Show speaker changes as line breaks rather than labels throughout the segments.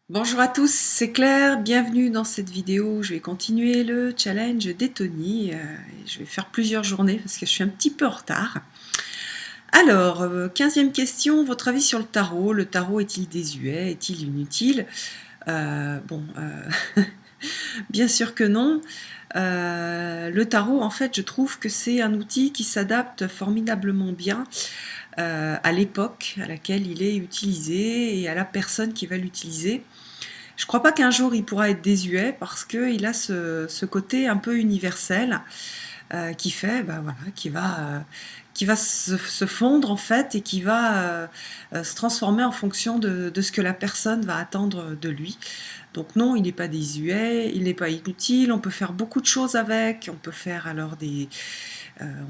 Bonjour à tous, c'est Claire, bienvenue dans cette vidéo où je vais continuer le challenge des Tony. Je vais faire plusieurs journées parce que je suis un petit peu en retard. Alors, 15e question, votre avis sur le tarot? Le tarot est-il désuet? Est-il inutile? Bien sûr que non. Le tarot, en fait, je trouve que c'est un outil qui s'adapte formidablement bien à l'époque à laquelle il est utilisé et à la personne qui va l'utiliser. Je crois pas qu'un jour il pourra être désuet parce qu'il a ce côté un peu universel qui fait, voilà, qui va se fondre en fait et qui va se transformer en fonction de ce que la personne va attendre de lui. Donc non, il n'est pas désuet, il n'est pas inutile, on peut faire beaucoup de choses avec, on peut faire alors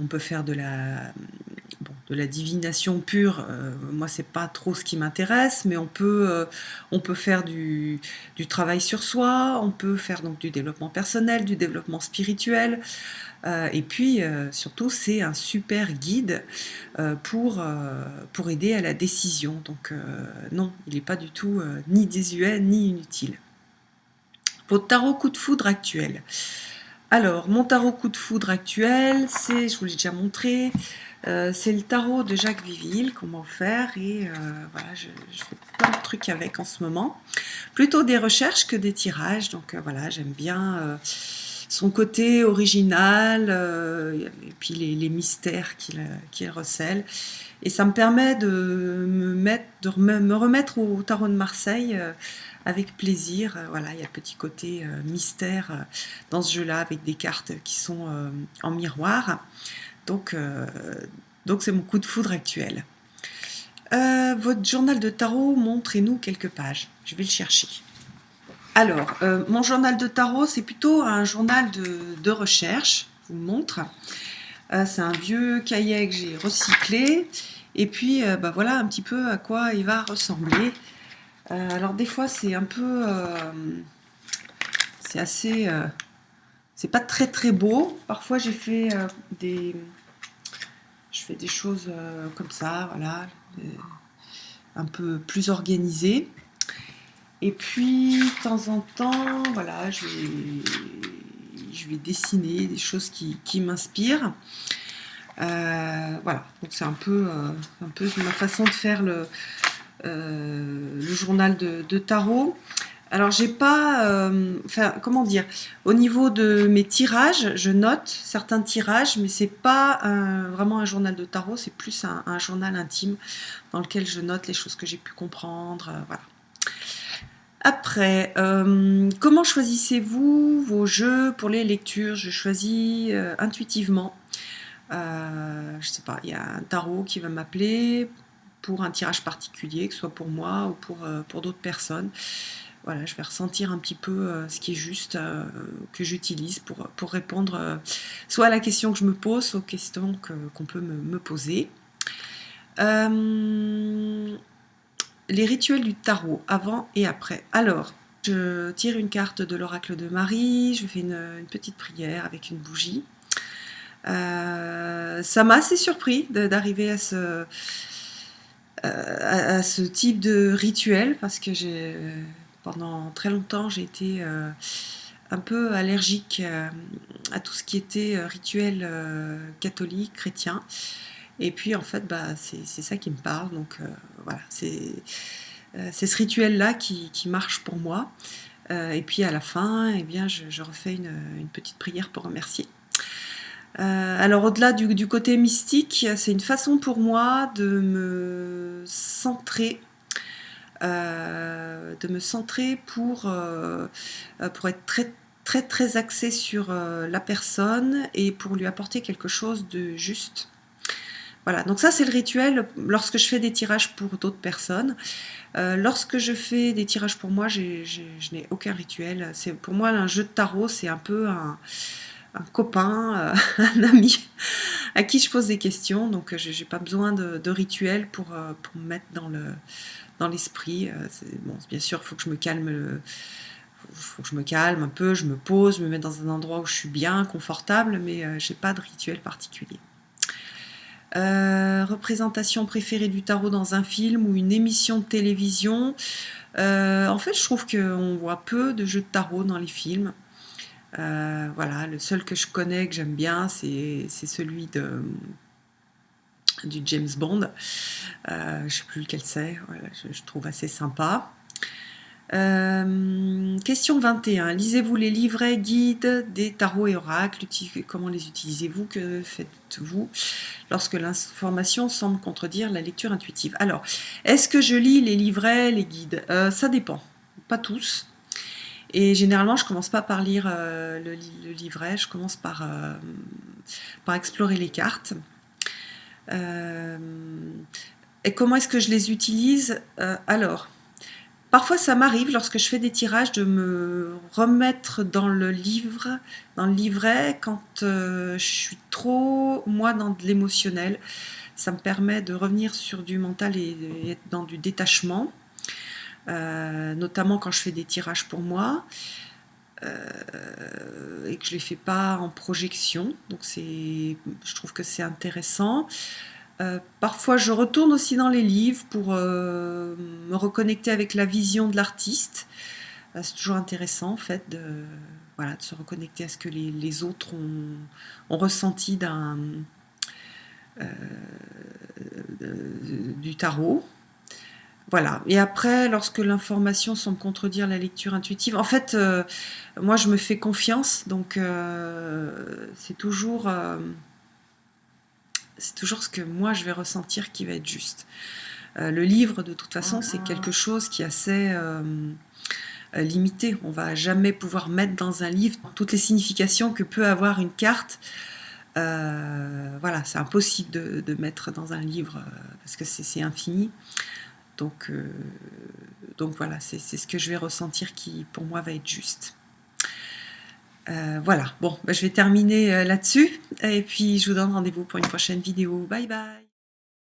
on peut faire de la divination pure, moi c'est pas trop ce qui m'intéresse, mais on peut faire du travail sur soi, on peut faire donc du développement personnel, du développement spirituel, et puis surtout c'est un super guide pour aider à la décision. Donc non, il n'est pas du tout ni désuet ni inutile. Votre tarot coup de foudre actuel. Alors, mon tarot coup de foudre actuel, je vous l'ai déjà montré, c'est le tarot de Jacques Viville qu'on m'a offert et voilà, je fais plein de trucs avec en ce moment. Plutôt des recherches que des tirages, donc voilà, j'aime bien son côté original et puis les mystères qu'il recèle. Et ça me permet me remettre au tarot de Marseille avec plaisir. Voilà, il y a le petit côté mystère dans ce jeu-là avec des cartes qui sont en miroir. Donc, euh, donc c'est mon coup de foudre actuel. Votre journal de tarot, montrez-nous quelques pages. Je vais le chercher. Alors, mon journal de tarot, c'est plutôt un journal de recherche. Je vous le montre. C'est un vieux cahier que j'ai recyclé. Et puis, voilà un petit peu à quoi il va ressembler. Alors, des fois, c'est un peu. C'est assez. C'est pas très très beau. Parfois, des. Je fais des choses comme ça, voilà. Un peu plus organisées. Et puis, de temps en temps, voilà, je vais dessiner des choses qui m'inspirent. Voilà, donc c'est un peu ma façon de faire le journal de tarot. Alors j'ai pas, enfin comment dire, au niveau de mes tirages, je note certains tirages, mais c'est pas vraiment un journal de tarot, c'est plus un journal intime dans lequel je note les choses que j'ai pu comprendre, voilà. Après, comment choisissez-vous vos jeux pour les lectures? Je choisis intuitivement. Je sais pas, il y a un tarot qui va m'appeler pour un tirage particulier, que ce soit pour moi ou pour d'autres personnes. Voilà, je vais ressentir un petit peu ce qui est juste que j'utilise pour répondre soit à la question que je me pose, soit aux questions qu'on peut me poser. Les rituels du tarot, avant et après. Alors, je tire une carte de l'oracle de Marie, je fais une petite prière avec une bougie. Ça m'a assez surpris d'arriver à ce type de rituel parce que pendant très longtemps j'ai été un peu allergique à tout ce qui était rituel catholique, chrétien. Et puis en fait, c'est ça qui me parle. Donc voilà, c'est ce rituel-là qui marche pour moi. Et puis à la fin, eh bien, je refais une petite prière pour remercier. Alors au-delà du côté mystique, c'est une façon pour moi de me centrer pour être très très très axée sur la personne et pour lui apporter quelque chose de juste. Voilà, donc ça c'est le rituel lorsque je fais des tirages pour d'autres personnes. Lorsque je fais des tirages pour moi, je n'ai aucun rituel. Pour moi, un jeu de tarot, c'est un peu un copain, un ami à qui je pose des questions. Donc, je n'ai pas besoin de rituel pour me mettre dans l'esprit. Bon, bien sûr, il faut que je me calme. Faut que je me calme un peu, je me pose, je me mets dans un endroit où je suis bien, confortable, mais j'ai pas de rituel particulier. Représentation préférée du tarot dans un film ou une émission de télévision. En fait, je trouve qu'on voit peu de jeux de tarot dans les films. Voilà, le seul que je connais, que j'aime bien, c'est celui du James Bond. Je ne sais plus lequel c'est, voilà, je trouve assez sympa. Question 21. Lisez-vous les livrets guides des tarots et oracles? Comment les utilisez-vous? Que faites-vous lorsque l'information semble contredire la lecture intuitive? Alors, est-ce que je lis les livrets, les guides? Ça dépend, pas tous. Et généralement, je commence pas par lire le livret, je commence par explorer les cartes. Et comment est-ce que je les utilise? Alors, parfois ça m'arrive lorsque je fais des tirages de me remettre dans le livret, quand je suis trop, moi, dans de l'émotionnel. Ça me permet de revenir sur du mental et être dans du détachement, notamment quand je fais des tirages pour moi. Et que je ne les fais pas en projection, donc je trouve que c'est intéressant. Parfois je retourne aussi dans les livres pour me reconnecter avec la vision de l'artiste. C'est toujours intéressant en fait voilà, de se reconnecter à ce que les autres ont ressenti du tarot. Voilà. Et après, lorsque l'information semble contredire la lecture intuitive, en fait, moi, je me fais confiance, donc c'est toujours ce que moi, je vais ressentir qui va être juste. Le livre, de toute façon, c'est quelque chose qui est assez limité. On va jamais pouvoir mettre dans un livre toutes les significations que peut avoir une carte. Voilà, c'est impossible de mettre dans un livre parce que c'est infini. Donc voilà, c'est ce que je vais ressentir qui, pour moi, va être juste. Voilà, bon, je vais terminer là-dessus. Et puis, je vous donne rendez-vous pour une prochaine vidéo. Bye bye!